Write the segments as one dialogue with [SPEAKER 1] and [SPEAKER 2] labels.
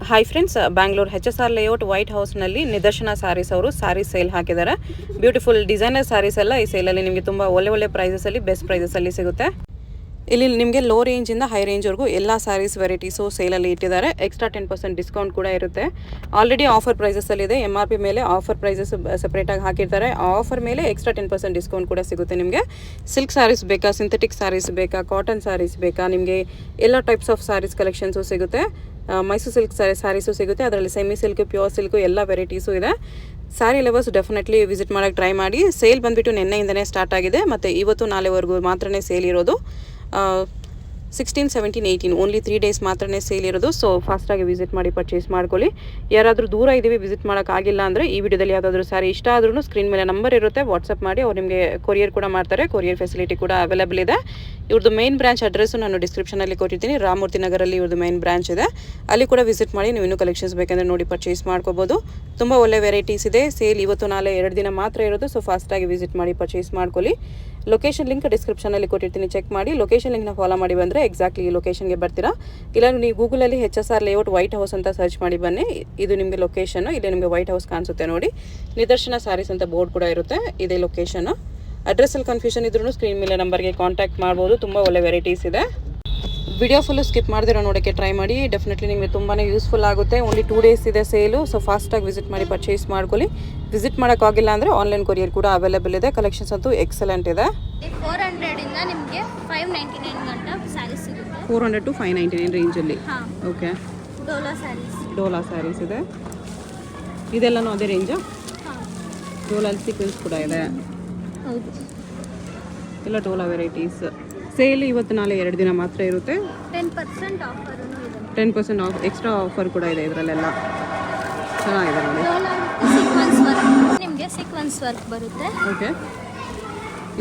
[SPEAKER 1] Hi friends, Bangalore HSR layout white ಹೌಸ್ನಲ್ಲಿ ನಿದರ್ಶನ ಸ್ಯಾರೀಸ್ ಅವರು ಸ್ಯಾರೀಸ್ ಸೇಲ್ ಹಾಕಿದ್ದಾರೆ. ಬ್ಯೂಟಿಫುಲ್ ಡಿಸೈನರ್ ಸ್ಯಾರೀಸ್ ಎಲ್ಲ ಈ ಸೇಲಲ್ಲಿ ನಿಮಗೆ ತುಂಬ ಒಳ್ಳೆ ಪ್ರೈಸಸಲ್ಲಿ ಬೆಸ್ಟ್ ಪ್ರೈಸಸಲ್ಲಿ ಸಿಗುತ್ತೆ. ಇಲ್ಲಿ ನಿಮಗೆ ಲೋ ರೇಂಜಿಂದ ಹೈ ರೇಂಜ್ವರೆಗೂ ಎಲ್ಲ ಸ್ಯಾರೀಸ್ ವೆರೈಟೀಸು ಸೇಲಲ್ಲಿ ಇಟ್ಟಿದ್ದಾರೆ. ಎಕ್ಸ್ಟ್ರಾ 10% ಡಿಸ್ಕೌಂಟ್ ಕೂಡ ಇರುತ್ತೆ. ಆಲ್ರೆಡಿ ಆಫರ್ ಪ್ರೈಸಸಲ್ಲಿದೆ. MRP ಮೇಲೆ ಆಫರ್ ಪ್ರೈಸಸ್ ಸಪ್ರೇಟಾಗಿ ಹಾಕಿರ್ತಾರೆ. ಆಫರ್ ಮೇಲೆ ಎಕ್ಸ್ಟ್ರಾ 10% ಡಿಸ್ಕೌಂಟ್ ಕೂಡ ಸಿಗುತ್ತೆ ನಿಮಗೆ. ಸಿಲ್ಕ್ ಸ್ಯಾರೀಸ್ ಬೇಕಾ, ಸಿಂಥೆಟಿಕ್ ಸ್ಯಾರೀಸ್ ಬೇಕಾ, ಕಾಟನ್ ಸ್ಯಾರೀಸ್ ಬೇಕಾ, ನಿಮಗೆ ಎಲ್ಲ ಟೈಪ್ಸ್ ಆಫ್ ಸ್ಯಾರೀಸ್ ಕಲೆಕ್ಷನ್ಸು ಸಿಗುತ್ತೆ. ಮೈಸೂರು ಸಿಲ್ಕ್ ಸ್ಯಾರೀಸು ಸಿಗುತ್ತೆ. ಅದರಲ್ಲಿ ಸೆಮಿ ಸಿಲ್ಕ್, ಪ್ಯೂರ್ ಸಿಲ್ಕು ಎಲ್ಲ ವೆರೈಟೀಸು ಇದೆ. ಸ್ಯಾರಿ ಲವರ್ಸ್ ಡೆಫಿನೆಟ್ಲಿ ವಿಸಿಟ್ ಮಾಡೋಕ್ಕೆ ಟ್ರೈ ಮಾಡಿ. ಸೇಲ್ ಬಂದುಬಿಟ್ಟು ನಿನ್ನೆಯಿಂದನೇ ಸ್ಟಾರ್ಟ್ ಆಗಿದೆ ಮತ್ತು ಇವತ್ತು ನಾಳೆವರೆಗೂ ಮಾತ್ರನೇ ಸೇಲ್ ಇರೋದು. 16, 17, 18 ಓನ್ಲಿ 3 ಡೇಸ್ ಮಾತ್ರನೇ ಸೇಲ್ ಇರೋದು. ಸೊ ಫಾಸ್ಟಾಗಿ ವಿಸಿಟ್ ಮಾಡಿ ಪರ್ಚೇಸ್ ಮಾಡ್ಕೊಳ್ಳಿ. ಯಾರಾದರೂ ದೂರ ಇದ್ದೀವಿ ವಿಸಿಟ್ ಮಾಡೋಕ್ಕಾಗಿಲ್ಲ ಅಂದರೆ ಈ ವಿಡಿಯೋದಲ್ಲಿ ಯಾವುದಾದ್ರೂ ಸ್ಯಾರಿ ಇಷ್ಟ ಆದ್ರೂ ಸ್ಕ್ರೀನ್ ಮೇಲೆ ನಂಬರ್ ಇರುತ್ತೆ, ವಾಟ್ಸಪ್ ಮಾಡಿ ಅವ್ರು ನಿಮಗೆ ಕೊರಿಯರ್ ಕೂಡ ಮಾಡ್ತಾರೆ. ಕೊರಿಯರ್ ಫೆಸಿಲಿಟಿ ಕೂಡ ಅವೈಲೇಬಲ್ ಇದೆ. ಇವ್ರದ್ದು ಮೇನ್ ಬ್ರಾಂಚ್ ಅಡ್ರೆಸ್ಸು ನಾನು ಡಿಸ್ಕ್ರಿಪ್ಷನಲ್ಲಿ ಕೊಟ್ಟಿರ್ತೀನಿ. ರಾಮಮೂರ್ತಿ ನಗರಲ್ಲಿ ಇವ್ರದ್ದು ಮೇನ್ ಬ್ರಾಂಚ್ ಇದೆ. ಅಲ್ಲಿ ಕೂಡ ವಿಸಿಟ್ ಮಾಡಿ ನೀವು ಇನ್ನೂ ಕಲೆಕ್ಷನ್ಸ್ ಬೇಕಂದರೆ ನೋಡಿ ಪರ್ಚೇಸ್ ಮಾಡ್ಕೋಬೋದು. ತುಂಬ ಒಳ್ಳೆ ವೆರೈಟೀಸ್ ಇದೆ. ಸೇಲ್ ಇವತ್ತು ನಾಳೆ 2 ದಿನ ಮಾತ್ರ ಇರೋದು. ಸೊ ಫಾಸ್ಟಾಗಿ ವಿಸಿಟ್ ಮಾಡಿ ಪರ್ಚೇಸ್ ಮಾಡ್ಕೊಳ್ಳಿ. ಲೊಕೇಶನ್ ಲಿಂಕ್ ಡಿಸ್ಕ್ರಿಪ್ಷನಲ್ಲಿ ಕೊಟ್ಟಿರ್ತೀನಿ, ಚೆಕ್ ಮಾಡಿ. ಲೊಕೇಶನ್ ಲಿಂಕ್ನ ಫಾಲೋ ಮಾಡಿ ಬಂದರೆ ಎಕ್ಸಾಕ್ಟ್ಲಿ ಈ ಲೊಕೇಶನ್ಗೆ ಬರ್ತೀರಾ. ಇಲ್ಲ ನೀವು ಗೂಗಲಲ್ಲಿ HSR ಲೇಔಟ್ ವೈಟ್ ಹೌಸ್ ಅಂತ ಸರ್ಚ್ ಮಾಡಿ ಬನ್ನಿ. ಇದು ನಿಮಗೆ ಲೊಕೇಶನ್ನು. ಇಲ್ಲಿ ನಿಮಗೆ ವೈಟ್ ಹೌಸ್ ಕಾಣಿಸುತ್ತೆ ನೋಡಿ. ನಿದರ್ಶನ ಸ್ಯಾರೀಸ್ ಅಂತ ಬೋರ್ಡ್ ಕೂಡ ಇರುತ್ತೆ. ಇದೇ ಲೊಕೇಶನ್ನು. ಅಡ್ರೆಸ್ಸಲ್ಲಿ ಕನ್ಫ್ಯೂಷನ್ ಇದ್ರೂ ಸ್ಕ್ರೀನ್ ಮೇಲೆ ನಂಬರ್ಗೆ ಕಾಂಟ್ಯಾಕ್ಟ್ ಮಾಡ್ಬೋದು. ತುಂಬ ಒಳ್ಳೆ ವೆರೈಟೀಸ್ ಇದೆ. ವಿಡಿಯೋ ಫುಲ್ಲು ಸ್ಕಿಪ್ ಮಾಡಿದಿರೋ ನೋಡೋಕ್ಕೆ ಟ್ರೈ ಮಾಡಿ. ಡೆಫಿನೆಟ್ಲಿ ನಿಮಗೆ ತುಂಬಾ ಯೂಸ್ಫುಲ್ ಆಗುತ್ತೆ. ಓನ್ಲಿ 2 ಡೇಸ್ ಇದೆ ಸೇಲು. ಸೊ ಫಾಸ್ಟಾಗಿ ವಿಸಿಟ್ ಮಾಡಿ ಪರ್ಚೇಸ್ ಮಾಡ್ಕೊಳ್ಳಿ. ವಿಸಿಟ್ ಮಾಡೋಕ್ಕಾಗಿಲ್ಲ ಅಂದರೆ ಆನ್ಲೈನ್ ಕೊರಿಯರ್ ಕೂಡ ಅವೈಲೇಬಲ್ ಇದೆ. ಕಲೆಕ್ಷನ್ಸ್ ಅಂತೂ ಎಕ್ಸಲೆಂಟ್ ಇದೆ.
[SPEAKER 2] 400 ಇಂದ ನಿಮಗೆ 599 ಗಂಟ ಸ್ಯಾರೀಸ್ ಸಿಗುತ್ತೆ.
[SPEAKER 1] 400 to 599 ರೇಂಜಲ್ಲಿ. ಓಕೆ. ಡೋಲಾ ಸ್ಯಾರೀಸ್ ಇದೆ. ಇದೆಲ್ಲನೂ ಅದೇ ರೇಂಜಾ? ಡೋಲಲ್ಲಿ ಸೀಕ್ವೆನ್ಸ್ ಕೂಡ ಇದೆ.
[SPEAKER 2] ಹೌದು,
[SPEAKER 1] ಎಲ್ಲ ಡೋಲಾ ವೆರೈಟೀಸ್. ಸೇಲ್ ಇವತ್ತು ನಾಳೆ 2 ದಿನ ಮಾತ್ರ ಇರುತ್ತೆ.
[SPEAKER 2] 10% ಆಫರ್ ಇದೆ.
[SPEAKER 1] 10% ಆಫ್ ಎಕ್ಸ್ಟ್ರಾ ಆಫರ್ ಕೂಡ ಇದೆ ಇದರಲ್ಲೆಲ್ಲ. ಚೆನ್ನಾಗಿದೆ ನೋಡಿ.
[SPEAKER 2] ಸೀಕ್ವೆನ್ಸ್ ವರ್ಕ್ ನಿಮಗೆ ಸೀಕ್ವೆನ್ಸ್ ವರ್ಕ್ ಬರುತ್ತೆ.
[SPEAKER 1] ಓಕೆ.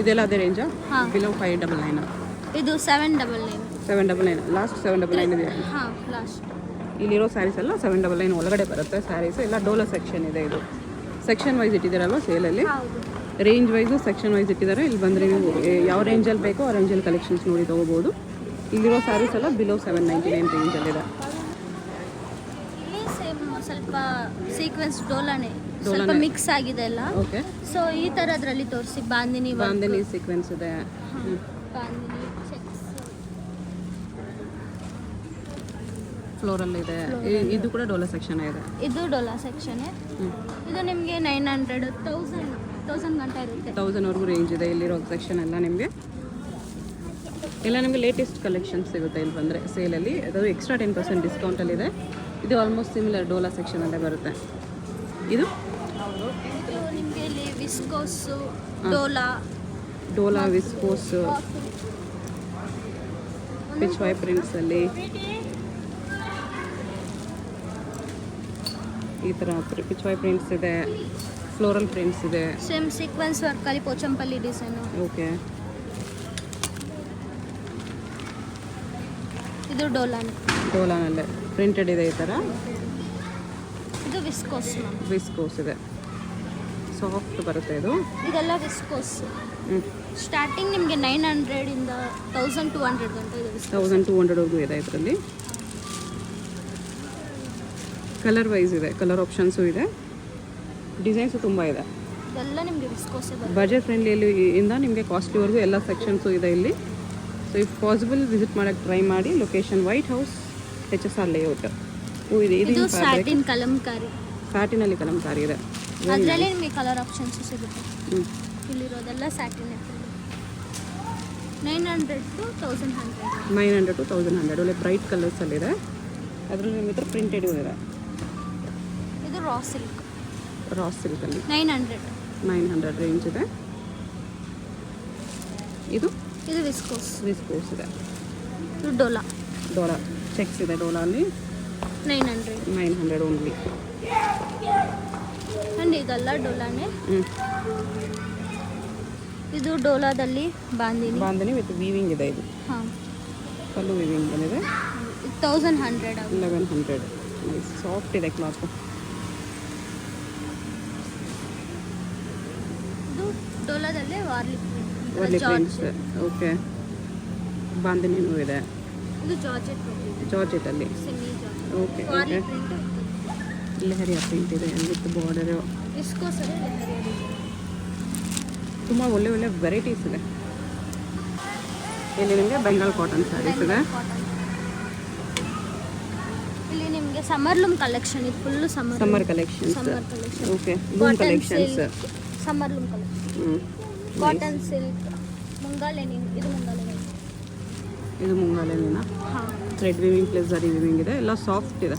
[SPEAKER 1] ಇದೆಲ್ಲ ಅದೇ ರೇಂಜಾ? ಬಿಲೋ 599.
[SPEAKER 2] ಇದು 799.
[SPEAKER 1] 799 ಲಾಸ್ಟ್ 799 ಇದೆ.
[SPEAKER 2] ಹಾಂ, ಲಾಸ್ಟ್.
[SPEAKER 1] ಇಲ್ಲಿರೋ ಸ್ಯಾರೀಸ್ ಎಲ್ಲ 799 ಒಳಗಡೆ ಬರುತ್ತೆ ಸ್ಯಾರೀಸ್. ಎಲ್ಲ ಡೋಲಾ ಸೆಕ್ಷನ್ ಇದೆ. ಇದು ಸೆಕ್ಷನ್ ವೈಸ್ ಇಟ್ಟಿದ್ದಾರಲ್ವ ಸೇಲಲ್ಲಿ. ರೇಂಜ್ ವೈಸು ಸೆಕ್ಷನ್ ವೈಸ್ ಇಟ್ಟಿದ್ದಾರೆ. ಇಲ್ಲಿ ಬಂದರೆ ನೀವು ಯಾವ ರೇಂಜಲ್ಲಿ ಬೇಕೋ ಆ ರೇಂಜಲ್ಲಿ ಕಲೆಕ್ಷನ್ಸ್ ನೋಡಿ ತೊಗೋಬೋದು. ಇಲ್ಲಿರೋ ಸ್ಯಾರೀಸ್ ಎಲ್ಲ ಬಿಲೋ 799 ರೇಂಜಲ್ಲಿದೆ.
[SPEAKER 2] ಇಲ್ಲಿ ಸೇಮ್ ಸ್ವಲ್ಪ ಸೀಕ್ವೆನ್ಸ್ ಡೋಲಾನೇ ಸ್ವಲ್ಪ ಮಿಕ್ಸ್ ಆಗಿದೆ ಎಲ್ಲ.
[SPEAKER 1] ಓಕೆ.
[SPEAKER 2] ಸೊ ಈ ಥರದ್ರಲ್ಲಿ ತೋರಿಸಿ. ಬಾಂದಿನಿ
[SPEAKER 1] ಸೀಕ್ವೆನ್ಸ್ ಇದೆ.
[SPEAKER 2] ಬಾಂದಿನಿ ಚೆಕ್ಸ್
[SPEAKER 1] ಫ್ಲೋರಲ್ ಇದೆ. ಇದು ಕೂಡ ಡೋಲಾ ಸೆಕ್ಷನ್ ಇದೆ.
[SPEAKER 2] ಇದು ಡೋಲಾ ಸೆಕ್ಷನ್. ಇದು ನಿಮಗೆ 900 1000 ಗಂಟೆ ಇರುತ್ತೆ.
[SPEAKER 1] 1000ವರೆಗೂ ರೇಂಜ್ ಇದೆ ಇಲ್ಲಿರೋ ಸೆಕ್ಷನ್ ಎಲ್ಲ. ನಿಮಗೆ ಎಲ್ಲ ನಿಮಗೆ ಲೇಟೆಸ್ಟ್ ಕಲೆಕ್ಷನ್ಸ್ ಸಿಗುತ್ತೆ ಇಲ್ಲಿ ಬಂದರೆ ಸೇಲಲ್ಲಿ. ಅದು ಎಕ್ಸ್ಟ್ರಾ 10% ಡಿಸ್ಕೌಂಟಲ್ಲಿದೆ. ಇದು ಆಲ್ಮೋಸ್ಟ್ ಸಿಮಿಲರ್ ಡೋಲಾ ಸೆಕ್ಷನಲ್ಲೇ ಬರುತ್ತೆ. ಇದು
[SPEAKER 2] ನಿಮಗೆ ಇಲ್ಲಿ viscose, Dola
[SPEAKER 1] viscose, Pichwai ಪ್ರಿಂಟ್ಸಲ್ಲಿ ಈ ಥರ ಪಿಚ್ ವೈ ಪ್ರಿಂಟ್ಸ್ ಇದೆ. ಫ್ಲೋರಲ್ ಪ್ರಿಂಟ್ಸ್ ಇದೆ.
[SPEAKER 2] ಸೇಮ್ ಸೀಕ್ವೆನ್ಸ್ ವರ್ಕಲ್ಲಿ ಪೋಚಂಪಲ್ಲಿ ಡಿಸೈನು.
[SPEAKER 1] ಓಕೆ.
[SPEAKER 2] ಇದು
[SPEAKER 1] ಡೋಲಾನಲ್ಲೇ ಪ್ರಿಂಟೆಡ್ ಇದೆ ಈ ಥರ.
[SPEAKER 2] ಇದು
[SPEAKER 1] ವಿಸ್ಕೋಸ್ ಇದೆ. ಸಾಫ್ಟ್ ಬರುತ್ತೆ ಇದು.
[SPEAKER 2] ಇದೆಲ್ಲ ವಿಸ್ಕೋಸ್. ಸ್ಟಾರ್ಟಿಂಗ್ ನಿಮಗೆ 900 ಇಂದ 1200 ಗಂಟ ಇದೆ.
[SPEAKER 1] 1200ವರೆಗೂ ಇದೆ ಇದರಲ್ಲಿ. ಕಲರ್ ವೈಸ್ ಇದೆ, ಕಲರ್ ಆಪ್ಷನ್ಸು ಇದೆ, ಡಿಸೈನ್ಸು ತುಂಬ ಇದೆ.
[SPEAKER 2] ಇದೆಲ್ಲ ನಿಮಗೆ ವಿಸ್ಕೋಸ್
[SPEAKER 1] ಬಜೆಟ್ ಫ್ರೆಂಡ್ಲಿ ಇಂದ ನಿಮಗೆ ಕಾಸ್ಟ್ಲಿವರೆಗೂ ಎಲ್ಲ ಸೆಕ್ಷನ್ಸು ಇದೆ ಇಲ್ಲಿ. ಸೊ ಇಫ್ ಪಾಸಿಬಲ್ ವಿಸಿಟ್ ಮಾಡೋಕ್ಕೆ ಟ್ರೈ ಮಾಡಿ. Location white house, HSR layout.
[SPEAKER 2] ಇದು ಸ್ಯಾಟಿನ್ ಕಲಂಕಾರಿ.
[SPEAKER 1] ಸ್ಯಾಟಿನಲ್ಲಿ ಕಲಂಕಾರಿ ಇದೆ.
[SPEAKER 2] ಅದರಲ್ಲಿ ನಿಮಗೆ ಕಲರ್ ಆಪ್ಷನ್ಸ್ ಸಿಗುತ್ತೆ. ಇಲ್ಲಿರೋದೆಲ್ಲ ಸ್ಯಾಟಿನ್. 900 to 1100
[SPEAKER 1] ಒಳ್ಳೆ ಬ್ರೈಟ್ ಕಲರ್ಸಲ್ಲಿದೆ. ಅದರಲ್ಲಿ ನಿಮ್ಮ ಹತ್ರ ಪ್ರಿಂಟೆಡ್ ಇದೆ.
[SPEAKER 2] ಇದು ರಾ ಸಿಲ್ಕಲ್ಲಿ
[SPEAKER 1] 900 ರೇಂಜ್ ಇದೆ. ಇದು
[SPEAKER 2] ವಿಸ್ಕೋಸ್
[SPEAKER 1] ಇದೆ.
[SPEAKER 2] ಇದು ಡೋಲಾ
[SPEAKER 1] ಚೆಕ್ಸ್ ಇದೆ. ಡೋಲಾಲ್ಲಿ
[SPEAKER 2] 900
[SPEAKER 1] ಓನ್ಲಿ.
[SPEAKER 2] ಆ್ಯಂಡ್ ಇದೆಲ್ಲ ಡೋಲಾನೇ. ಇದು ಡೋಲಾದಲ್ಲಿ ಬಾಂದಿನಿ
[SPEAKER 1] ವಿತ್ ವೀವಿಂಗ್ ಇದೆ. ಇದು ಫುಲ್ಲು ವೀವಿಂಗ್ ಬಂದಿದೆ.
[SPEAKER 2] 1100
[SPEAKER 1] ನೈಸ್ ಸಾಫ್ಟ್ ಇದೆ ಕ್ಲಾತು.
[SPEAKER 2] ಇದು ಡೋಲಾದಲ್ಲೇ ವಾರ್ಲಿ
[SPEAKER 1] ಪ್ರಿಂಟ್ಸ್. ಓಕೆ. ಬಾಂದಿನಿನೂ ಇದೆ.
[SPEAKER 2] ಇದು ಜಾರ್ಜೆಟ್
[SPEAKER 1] ಜಾರ್ಜೆಟಲ್ಲಿ. Okay
[SPEAKER 2] Warli
[SPEAKER 1] okay
[SPEAKER 2] print
[SPEAKER 1] Leheriya print ಇದೆ ವಿತ್ ಬಾರ್ಡರು.
[SPEAKER 2] ಇಸ್ಕೋಸರಿ
[SPEAKER 1] ತುಂಬ ಒಳ್ಳೆ ಒಳ್ಳೆ ವೆರೈಟೀಸ್ ಇದೆ. ಇಲ್ಲಿ ನಿಮಗೆ ಬೆಂಗಾಲ್ ಕಾಟನ್ ಸ್ಯಾರೀಸ್ ಇದೆ.
[SPEAKER 2] ಇಲ್ಲಿ ನಿಮಗೆ ಸಮ್ಮರ್ ಲೂಮ್ ಕಲೆಕ್ಷನ್ ಇದು full
[SPEAKER 1] summer collections.
[SPEAKER 2] Summer collection
[SPEAKER 1] okay loom collections.
[SPEAKER 2] Summer loom collection
[SPEAKER 1] ಹ್ಞೂ
[SPEAKER 2] ಕಾಟನ್ ಸಿಲ್ಕ್ ಮುಂಗಾಲೆನಿನ್ ಇದು ಮುಂಗಾಲೆನಿನ್
[SPEAKER 1] ಇದು ಮುಂಗಾಲೆನಿನ
[SPEAKER 2] ಹಾಂ
[SPEAKER 1] ಥ್ರೆಡ್ ವಿವಿಂಗ್ ಪ್ಲಸ್ ಜರಿ ವಿವಿಂಗ್ ಇದೆ. ಎಲ್ಲ ಸಾಫ್ಟ್ ಇದೆ.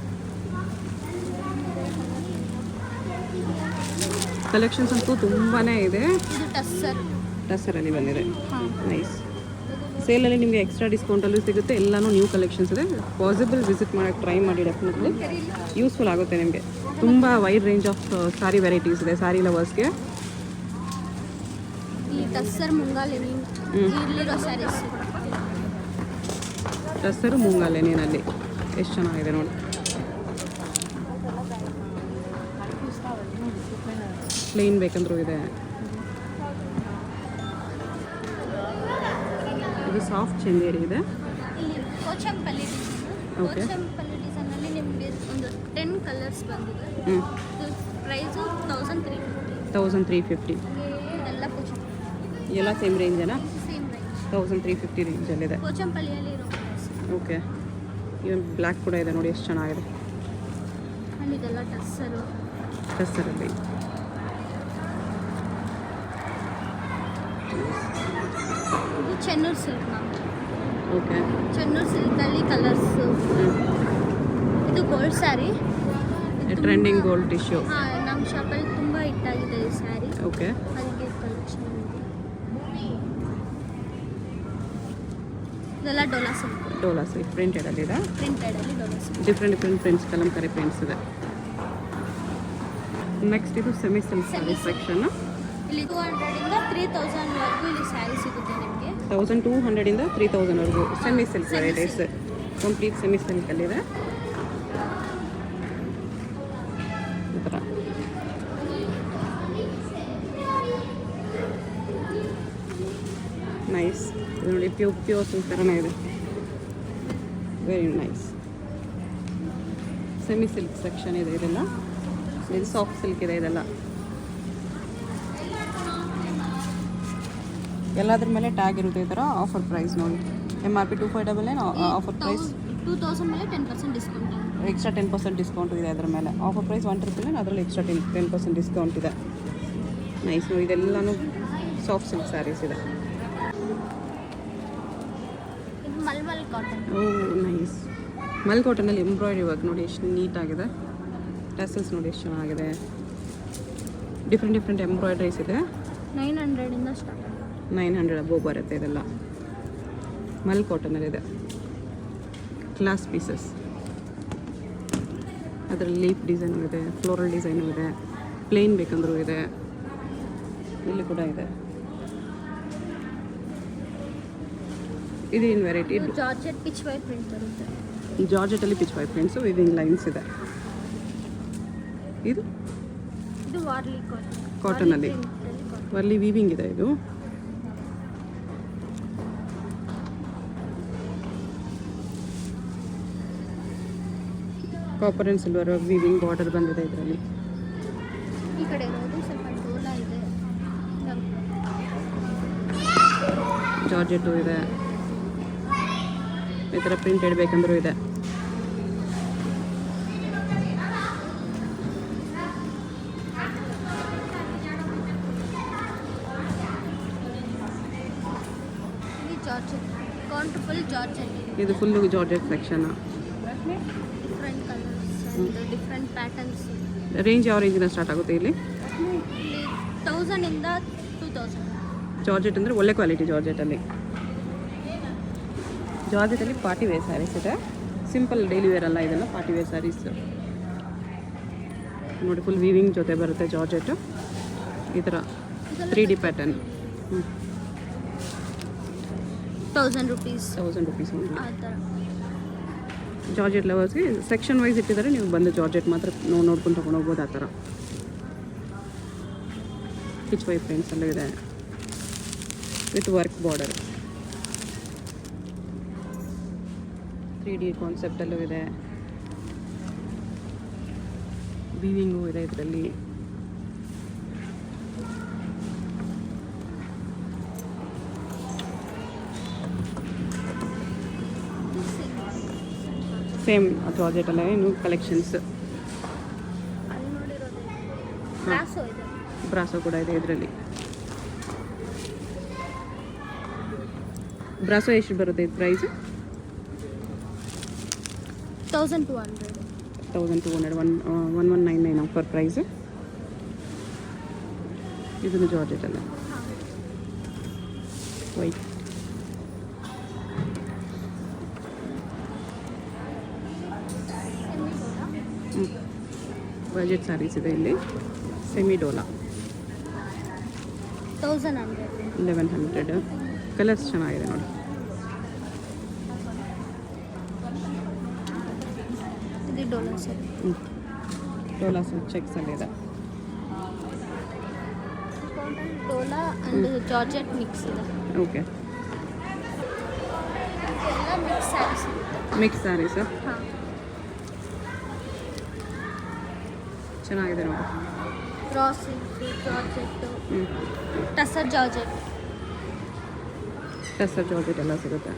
[SPEAKER 1] ಕಲೆಕ್ಷನ್ಸ್ ಅಂತೂ ತುಂಬಾ ಇದೆ.
[SPEAKER 2] ಇದು ಟಸ್ಸರ್
[SPEAKER 1] ಟಸರಲ್ಲಿ ಬಂದಿದೆ.
[SPEAKER 2] ಹಾಂ
[SPEAKER 1] ನೈಸ್. ಸೇಲಲ್ಲಿ ನಿಮಗೆ ಎಕ್ಸ್ಟ್ರಾ ಡಿಸ್ಕೌಂಟಲ್ಲೂ ಸಿಗುತ್ತೆ. ಎಲ್ಲನೂ ನ್ಯೂ ಕಲೆಕ್ಷನ್ಸ್ ಇದೆ. ಪಾಸಿಬಲ್ ವಿಸಿಟ್ ಮಾಡೋಕ್ಕೆ ಟ್ರೈ ಮಾಡಿ. ಡೆಫಿನೆಟ್ಲಿ ಯೂಸ್ಫುಲ್ ಆಗುತ್ತೆ ನಿಮಗೆ. ತುಂಬ wide range of sorry varieties ಇದೆ ಸಾರಿ ಲವರ್ಸ್ಗೆ.
[SPEAKER 2] ಈ ಟಸ್ಸರ್ ಮುಂಗಾಲೆನಿನ್ ಇಲ್ಲಿರೋ ಸ್ಯಾರೀಸ್
[SPEAKER 1] ಟಸರು ಮುಂಗಾಲೆನಿನಲ್ಲಿ ಎಷ್ಟು ಚೆನ್ನಾಗಿದೆ ನೋಡಿ. ಪ್ಲೇನ್ ಬೇಕಂದ್ರೂ ಇದೆ. ಇದು ಸಾಫ್ಟ್ ಚಂದೇರಿ ಇದೆ.
[SPEAKER 2] ಇಲ್ಲಿ ಕೋಚಂಪಲ್ಲಿ
[SPEAKER 1] Okay.
[SPEAKER 2] ಕೋಚಂಪಲ್ಲಿ ಡಿಸೈನಲ್ಲಿ ನಿಮಗೆ ಒಂದು 10 ಕಲರ್ಸ್ ಬಂದಿದೆ.
[SPEAKER 1] ಹ್ಞೂ
[SPEAKER 2] ಇದು ಪ್ರೈಸು 1350.
[SPEAKER 1] 1350.
[SPEAKER 2] ಇದೆಲ್ಲ ಕೋಚಂಪಲ್ಲಿ
[SPEAKER 1] ಎಲ್ಲ ಸೇಮ್ ರೇಂಜೇನಾ?
[SPEAKER 2] ಸೇಮ್ ರೇಂಜ್
[SPEAKER 1] 1350 ರೇಂಜಲ್ಲಿದೆ.
[SPEAKER 2] ಕೋಚಂಪಲ್ಲಿಯಲ್ಲಿ ಇರೋ ಪ್ರೈಸ್.
[SPEAKER 1] ಓಕೆ. ಇವನ್ ಬ್ಲ್ಯಾಕ್ ಕೂಡ ಇದೆ ನೋಡಿ ಎಷ್ಟು ಚೆನ್ನಾಗಿದೆ.
[SPEAKER 2] ಆ್ಯಂಡ್ ಇದೆಲ್ಲ ಟಸ್ಸರು
[SPEAKER 1] ಟಸರಲ್ಲಿ.
[SPEAKER 2] ಇದು Chennur silk ma'am.
[SPEAKER 1] Okay.
[SPEAKER 2] Chennur ಸಿಲ್ಕಲ್ಲಿ colours. ಇದು gold sari.
[SPEAKER 1] Trending gold tissue.
[SPEAKER 2] ಹಾಂ ನಮ್ಮ ಶಾಪಲ್ಲಿ ತುಂಬ ಹಿಟ್ಟಾಗಿದೆ ಈ ಸ್ಯಾರಿ.
[SPEAKER 1] ಓಕೆ.
[SPEAKER 2] ಅದಕ್ಕೆ ಕಲೆಕ್ಷನ್ ಇದೆಲ್ಲ ಡೋಲಾ ಸಿಲ್ಕ್
[SPEAKER 1] ಡೋಲಾ ಸಿಲ್ಕ್ ಪ್ರಿಂಟೆಡಲ್ಲಿದೆ.
[SPEAKER 2] ಪ್ರಿಂಟೆಡಲ್ಲಿ Dola silk.
[SPEAKER 1] Different prints Kalamkari prints ಇದೆ. ನೆಕ್ಸ್ಟ್ ಇದು ಸೆಮಿ ಸಿಲ್ಕ್ ಸ್ಯಾರಿ ಸೆಕ್ಷನ್.
[SPEAKER 2] ಇಲ್ಲಿ 200ಇಂದ 3000ವರೆಗೂ ಇಲ್ಲಿ ಸ್ಯಾರಿ ಸಿಗುತ್ತೆ ನಿಮಗೆ.
[SPEAKER 1] 1200ಇಂದ 3000ವರೆಗೂ semi silk varieties. Complete semi ಸಿಲ್ಕಲ್ಲಿದೆ. ಈ ಥರ ನೈಸ್. ಇದು ನೋಡಿ ಪ್ಯೂರ್ ಸಿಲ್ಕ್ ಥರನೇ ಇದೆ. Very nice. Semi silk section ಇದೆ ಇದೆಲ್ಲ. ಇದು ಸಾಫ್ಟ್ ಸಿಲ್ಕ್ ಇದೆ ಇದೆಲ್ಲ. ಎಲ್ಲದ್ರ ಮೇಲೆ ಟ್ಯಾಗ್ ಇರುತ್ತೆ. ಈ ಥರ ಆಫರ್ ಪ್ರೈಸ್ ನೋಡಿ. MRP 2599 offer price.
[SPEAKER 2] 2000 ಮೇಲೆ 10% ಡಿಸ್ಕೌಂಟ್.
[SPEAKER 1] ಎಕ್ಸ್ಟ್ರಾ 10% ಡಿಸ್ಕೌಂಟ್ ಇದೆ ಅದರ ಮೇಲೆ. ಆಫರ್ ಪ್ರೈಸ್ 199, ಅದರಲ್ಲಿ ಎಕ್ಸ್ಟ್ರಾ 10% ಡಿಸ್ಕೌಂಟ್ ಇದೆ. ನೈಸ್ ನೋಡಿ. ಇದೆಲ್ಲನೂ ಸಾಫ್ಟ್ ಸಿಲ್ಕ್ ಸ್ಯಾರೀಸ್ ಇದೆ.
[SPEAKER 2] ಇದು ಮಲ್ಮಲ್ ಕಾಟನ್.
[SPEAKER 1] ಓ ನೈಸ್. ಮಲ್ ಕಾಟನಲ್ಲಿ ಎಂಬ್ರಾಯ್ಡ್ರಿ ವರ್ಕ್ ನೋಡಿ ಎಷ್ಟು ನೀಟಾಗಿದೆ. ಟಸಲ್ಸ್ ನೋಡಿ ಎಷ್ಟು ಚೆನ್ನಾಗಿದೆ. ಡಿಫ್ರೆಂಟ್ ಎಂಬ್ರಾಯ್ಡ್ರೀಸ್ ಇದೆ.
[SPEAKER 2] 900ಇಂದ ಸ್ಟಾರ್ಟ್.
[SPEAKER 1] 900 ಅಬೋವ್ ಬರುತ್ತೆ ಇದೆಲ್ಲ. ಮಲ್ ಕಾಟನಲ್ಲಿದೆ. Class pieces. ಅದರಲ್ಲಿ ಲೀಫ್ ಡಿಸೈನು ಇದೆ, ಫ್ಲೋರಲ್ ಡಿಸೈನು ಇದೆ, ಪ್ಲೇನ್ ಬೇಕಂದ್ರೂ ಇದೆ. ಇಲ್ಲಿ ಕೂಡ ಇದೆ. ಇದೇನು variety?
[SPEAKER 2] Georgette Pichwai print ಬರುತ್ತೆ.
[SPEAKER 1] ಜಾರ್ಜೆಟಲ್ಲಿ Pichwai prints weaving lines ಇದೆ. ಇದು
[SPEAKER 2] ವಾರ್ಲಿ ಕಾಟನ್.
[SPEAKER 1] ಕಾಟನಲ್ಲಿ ವಾರ್ಲಿ ವೀವಿಂಗ್ ಇದೆ. ಇದು copper and silver weaving border ಬಂದಿದೆ ಇದರಲ್ಲಿ.
[SPEAKER 2] ಈ ಕಡೆ ಇರೋದು ಸ್ವಲ್ಪ ಡೋಲಾ ಇದೆ.
[SPEAKER 1] ಜಾರ್ಜೆಟು ಇದೆ. ಈ ಥರ ಪ್ರಿಂಟೆಡ್ ಬೇಕಂದ್ರೂ ಇದೆ.
[SPEAKER 2] Georgette counter full georgette.
[SPEAKER 1] ಇದು full georgette section.
[SPEAKER 2] Different colours and different patterns.
[SPEAKER 1] Range ಯಾವ ರೇಂಜಿಂದ ಸ್ಟಾರ್ಟ್ ಆಗುತ್ತೆ ಇಲ್ಲಿ?
[SPEAKER 2] ಇಲ್ಲಿ 1000ಇಂದ 2000.
[SPEAKER 1] ಜಾರ್ಜೆಟ್ ಅಂದರೆ ಒಳ್ಳೆ ಕ್ವಾಲಿಟಿ ಜಾರ್ಜೆಟಲ್ಲಿ. ಜಾರ್ಜೆಟಲ್ಲಿ ಪಾರ್ಟಿ ವೇರ್ ಸ್ಯಾರೀಸ್ ಇದೆ. ಸಿಂಪಲ್ ಡೈಲಿ ವೇರ್ ಅಲ್ಲ ಇದೆಲ್ಲ, ಪಾರ್ಟಿ ವೇರ್ ಸ್ಯಾರೀಸ್ ನೋಡಿ. ಫುಲ್ ವೀವಿಂಗ್ ಜೊತೆ ಬರುತ್ತೆ ಜಾರ್ಜೆಟು. ಈ ಥರ 3D ಪ್ಯಾಟರ್ನ್.
[SPEAKER 2] 1000 rupees.
[SPEAKER 1] 1000 rupees ಒಂದು.
[SPEAKER 2] ಆ ಥರ
[SPEAKER 1] ಜಾರ್ಜೆಟ್ ಲವರ್ಸ್ಗೆ ಸೆಕ್ಷನ್ ವೈಸ್ ಇಟ್ಟಿದ್ದಾರೆ. ನೀವು ಬಂದು ಜಾರ್ಜೆಟ್ ಮಾತ್ರ ನೋಡ್ಕೊಂಡು ತೊಗೊಂಡು ಹೋಗ್ಬೋದು. ಆ ಥರ ಪಿಚ್ ವೈ ಪ್ರಿಂಟ್ಸ್ ಎಲ್ಲ ಇದೆ ವಿತ್ ವರ್ಕ್ ಬಾರ್ಡರ್. 3D ಕಾನ್ಸೆಪ್ಟಲ್ಲೂ ಇದೆ. ವೀವಿಂಗು ಇದೆ ಇದರಲ್ಲಿ. ಸೇಮ್ ಜಾರ್ಜೆಟ್ ಅಲ್ಲ ಏನು ಕಲೆಕ್ಷನ್ಸ್.
[SPEAKER 2] ಅಲ್ಲಿ ನೋಡಿರೋದು ಬ್ರಾಸೋ ಇದೆ.
[SPEAKER 1] ಬ್ರಾಸೋ ಕೂಡ ಇದೆ ಇದರಲ್ಲಿ. ಬ್ರಾಸೋ ಎಷ್ಟು ಬರುತ್ತೆ ಇದು ಪ್ರೈಸ್?
[SPEAKER 2] 1200.
[SPEAKER 1] 1200 1199 offer price. ಇದನ್ನು ಜಾರ್ಜೆಟ್ ಅಲ್ಲ, ವೈಟ್. ಬಜೆಟ್ ಸ್ಯಾರೀಸ್ ಇದೆ ಇಲ್ಲಿ. ಸೆಮಿ ಡೋಲಾ 1100. ಕಲರ್ಸ್ ಚೆನ್ನಾಗಿದೆ ನೋಡಿ.
[SPEAKER 2] ಇದು ಡೋಲಾ ಸರ್.
[SPEAKER 1] ಡೋಲಾ ಚೆಕ್ಸಲ್ಲಿದೆ.
[SPEAKER 2] ಡೋಲಾ ಅಂಡ್ ಜಾರ್ಜೆಟ್ ಮಿಕ್ಸ್ ಇದೆ.
[SPEAKER 1] ಓಕೆ,
[SPEAKER 2] ಎಲ್ಲ ಮಿಕ್ಸ್ ಸ್ಯಾರೀಸ್.
[SPEAKER 1] ಮಿಕ್ಸ್ ಸ್ಯಾರೀಸ್
[SPEAKER 2] ಹಾಂ,
[SPEAKER 1] ಚೆನ್ನಾಗಿದೆ ನೋಡಿ.
[SPEAKER 2] Raw silk, georgette, tussar georgette.
[SPEAKER 1] Tussar georgette ಎಲ್ಲ ಸಿಗುತ್ತೆ.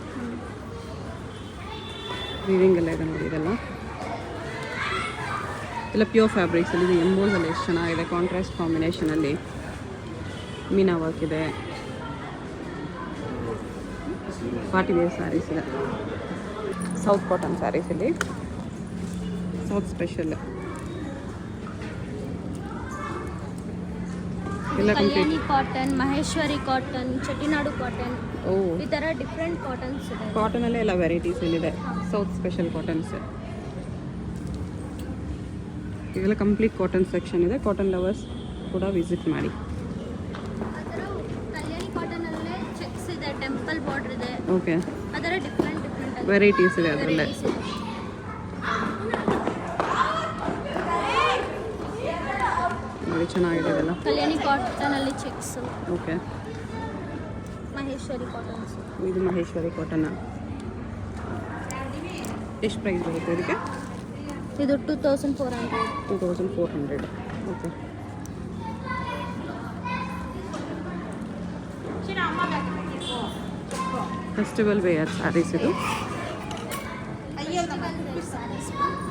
[SPEAKER 1] ವೀವಿಂಗ್ ಎಲ್ಲ ಇದೆ ನೋಡಿ. ಇದೆಲ್ಲ ಎಲ್ಲ ಪ್ಯೂರ್ ಫ್ಯಾಬ್ರಿಕ್ಸಲ್ಲಿ. ಇದು ಎಂಬೋಸಲ್ಲಿ ಎಷ್ಟು ಚೆನ್ನಾಗಿದೆ, ಕಾಂಟ್ರಾಸ್ಟ್ ಕಾಂಬಿನೇಷನಲ್ಲಿ ಮೀನಾ ವರ್ಕ್ ಇದೆ. ಪಾರ್ಟಿ ವೇರ್ ಸ್ಯಾರೀಸ್ ಇದೆ. ಸೌತ್ ಕಾಟನ್ ಸ್ಯಾರೀಸ್ ಇಲ್ಲಿ, ಸೌತ್ ಸ್ಪೆಷಲ್ ಎಲ್ಲ
[SPEAKER 2] Kalyani cotton, Maheshwari cotton, Chettinad cotton,
[SPEAKER 1] ಓ
[SPEAKER 2] ಈ ಥರ ಡಿಫ್ರೆಂಟ್ ಕಾಟನ್ಸ್ ಇದೆ.
[SPEAKER 1] ಕಾಟನಲ್ಲೇ ಎಲ್ಲ ವೆರೈಟೀಸ್ ಇಲ್ಲಿದೆ. ಸೌತ್ ಸ್ಪೆಷಲ್ ಕಾಟನ್ಸ್ ಇವೆಲ್ಲ ಕಂಪ್ಲೀಟ್ ಕಾಟನ್ ಸೆಕ್ಷನ್ ಇದೆ. ಕಾಟನ್ ಲವರ್ಸ್ ಕೂಡ ವಿಸಿಟ್ ಮಾಡಿ.
[SPEAKER 2] ಅದರ ಕಲ್ಯಾಣಿ ಕಾಟನಲ್ಲೇ ಚೆಕ್ಸ್ ಇದೆ, ಟೆಂಪಲ್ ಬಾರ್ಡರ್ ಇದೆ.
[SPEAKER 1] ಓಕೆ,
[SPEAKER 2] ಅದರ ಡಿಫ್ರೆಂಟ್
[SPEAKER 1] ವೆರೈಟೀಸ್ ಇದೆ ಅದರಲ್ಲೇ. ನೋಡಿ ಚೆನ್ನಾಗಿದೆ ಇದೆಲ್ಲ.
[SPEAKER 2] ಕಲ್ಯಾಣಿ ಕಾಟನಲ್ಲಿ ಚೆಕ್ಸ್.
[SPEAKER 1] Okay,
[SPEAKER 2] Maheshwari cottons.
[SPEAKER 1] ಇದು ಮಹೇಶ್ವರಿ ಕಾಟನ್. ಎಷ್ಟು ಪ್ರೈಸ್ ಬರುತ್ತೆ ಇದಕ್ಕೆ?
[SPEAKER 2] ಇದು 2400.
[SPEAKER 1] 2400. ಓಕೆ, ಫೆಸ್ಟಿವಲ್ ವೇರ್ ಸ್ಯಾರೀಸ್ ಇದು.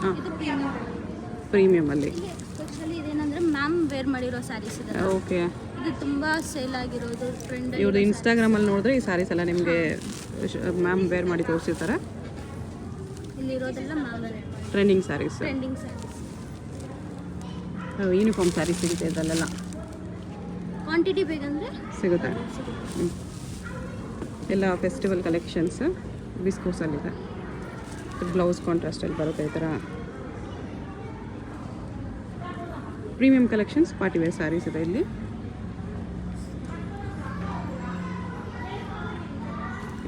[SPEAKER 1] ಹಾಂ,
[SPEAKER 2] ಇದು ಪ್ರೀಮಿಯಂ.
[SPEAKER 1] ಪ್ರೀಮಿಯಮಲ್ಲಿ.
[SPEAKER 2] ಎಸ್ಪೆಷಲಿ ಇದೇನಂದ್ರೆ ಮ್ಯಾಮ್ ವೇರ್ ಮಾಡಿರೋ ಸ್ಯಾರೀಸ್ ಇದೆ.
[SPEAKER 1] ಓಕೆ,
[SPEAKER 2] ಇದು ತುಂಬ ಸೇಲ್ ಆಗಿರೋದು ಟ್ರೆಂಡ್.
[SPEAKER 1] ಇವ್ರದ್ದು ಇನ್ಸ್ಟಾಗ್ರಾಮಲ್ಲಿ ನೋಡಿದ್ರೆ ಈ ಸ್ಯಾರೀಸ್ ಎಲ್ಲ ನಿಮಗೆ ಮ್ಯಾಮ್ ವೇರ್ ಮಾಡಿ ತೋರಿಸಿರ್ತಾರೆ.
[SPEAKER 2] ಇಲ್ಲಿರೋದೆಲ್ಲ ma'am
[SPEAKER 1] trending sarees,
[SPEAKER 2] trending sarees.
[SPEAKER 1] Uniform sarees ಸಿಗುತ್ತೆ ಇದರಲ್ಲೆಲ್ಲ.
[SPEAKER 2] ಕ್ವಾಂಟಿಟಿ ಬೇಕಂದರೆ
[SPEAKER 1] ಸಿಗುತ್ತೆ. ಎಲ್ಲ ಫೆಸ್ಟಿವಲ್ ಕಲೆಕ್ಷನ್ಸ್ ವಿಸ್ಕೋಸಲ್ಲಿದೆ. ಬ್ಲೌಸ್ ಕಾಂಟ್ರಾಸ್ಟಲ್ಲಿ ಬರುತ್ತೆ ಈ ಥರ. Premium collections, party wear sarees ಇದೆ ಇಲ್ಲಿ.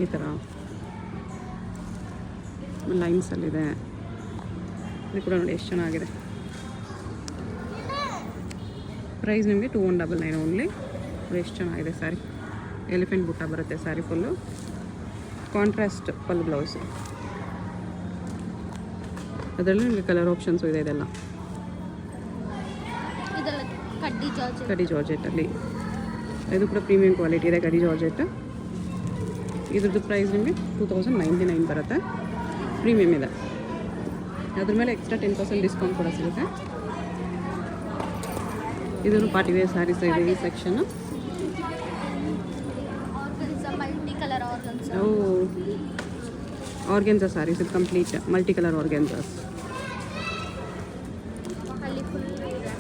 [SPEAKER 1] ಈ ಥರ ಲೈನ್ಸಲ್ಲಿದೆ. ಇದು ಕೂಡ ನೋಡಿ ಎಷ್ಟು ಚೆನ್ನಾಗಿದೆ. ಪ್ರೈಸ್ ನಿಮಗೆ 2199 ಓನ್ಲಿ. ಎಷ್ಟು ಚೆನ್ನಾಗಿದೆ ಸ್ಯಾರಿ. ಎಲಿಫೆಂಟ್ ಬುಟ್ಟ ಬರುತ್ತೆ ಸ್ಯಾರಿ ಫುಲ್ಲು. ಕಾಂಟ್ರಾಸ್ಟ್ ಪಲ್ ಬ್ಲೌಸ್. ಅದರಲ್ಲಿ ನಿಮಗೆ ಕಲರ್ ಆಪ್ಷನ್ಸು ಇದೆ. ಇದೆಲ್ಲ
[SPEAKER 2] ಇದೆಲ್ಲ ಕಡ್ಡಿ ಜಾರ್ಜೆಟ್.
[SPEAKER 1] ಕಡಿ ಜಾರ್ಜೆಟಲ್ಲಿ. ಇದು ಕೂಡ ಪ್ರೀಮಿಯಂ ಕ್ವಾಲಿಟಿ ಇದೆ ಕಡಿ ಜಾರ್ಜೆಟ್. ಇದ್ರದ್ದು ಪ್ರೈಸ್ ನಿಮಗೆ 2099 ಬರುತ್ತೆ. ಪ್ರೀಮಿಯಮ್ ಇದೆ. ಅದ್ರ ಮೇಲೆ ಎಕ್ಸ್ಟ್ರಾ 10% ಡಿಸ್ಕೌಂಟ್ ಕೂಡ ಸಿಗುತ್ತೆ. ಇದನ್ನು ಪಾರ್ಟಿ ವೇರ್ ಸ್ಯಾರೀಸ್ ಇದೆ ಈ section.
[SPEAKER 2] Multi colour organza.
[SPEAKER 1] Oh, organza sarees. ಇದು ಕಂಪ್ಲೀಟ್ ಮಲ್ಟಿ ಕಲರ್ ಆರ್ಗೆನ್ಸಾಸ್.
[SPEAKER 2] ಅಲ್ಲಿ ಫುಲ್ ಇದೆ.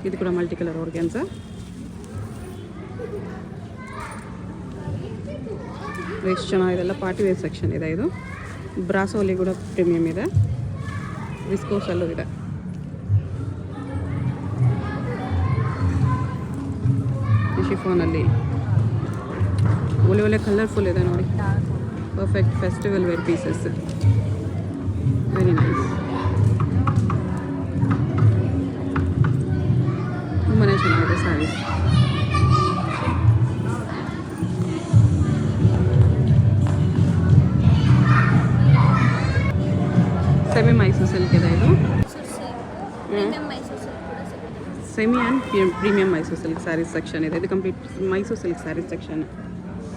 [SPEAKER 1] ಇದು ಕೂಡ ಮಲ್ಟಿ ಕಲರ್ ಆರ್ಗೆನ್ಸಾ. ಎಷ್ಟು ಚೆನ್ನಾಗಿದೆಲ್ಲ ಪಾರ್ಟಿ ವೇರ್ ಸೆಕ್ಷನ್ ಇದೆ. ಇದು ಬ್ರಾಸೋಲಿ ಕೂಡ ಪ್ರೀಮಿಯಮ್ ಇದೆ. ವಿಸ್ಕೋಸಲ್ಲೂ ಇದೆ. ಶಿಫಾನಲ್ಲಿ ಒಳ್ಳೆ ಒಳ್ಳೆ ಕಲರ್ಫುಲ್ ಇದೆ ನೋಡಿ. Perfect festival wear pieces. Very nice. ತುಂಬಾ ಚೆನ್ನಾಗಿದೆ ಸ್ಯಾರೀಸ್. ಸೆಮಿ ಮೈಸೂರು ಸಿಲ್ಕ್ ಇದೆ ಇದು.
[SPEAKER 2] ಪ್ರೀಮಿಯಂ ಮೈಸೂರು ಸಿಲ್ಕ್ ಕೂಡ ಸಿಗುತ್ತೆ.
[SPEAKER 1] Semi and premium Mysuru silk sarees section ಇದೆ. ಇದು complete Mysuru silk sarees section.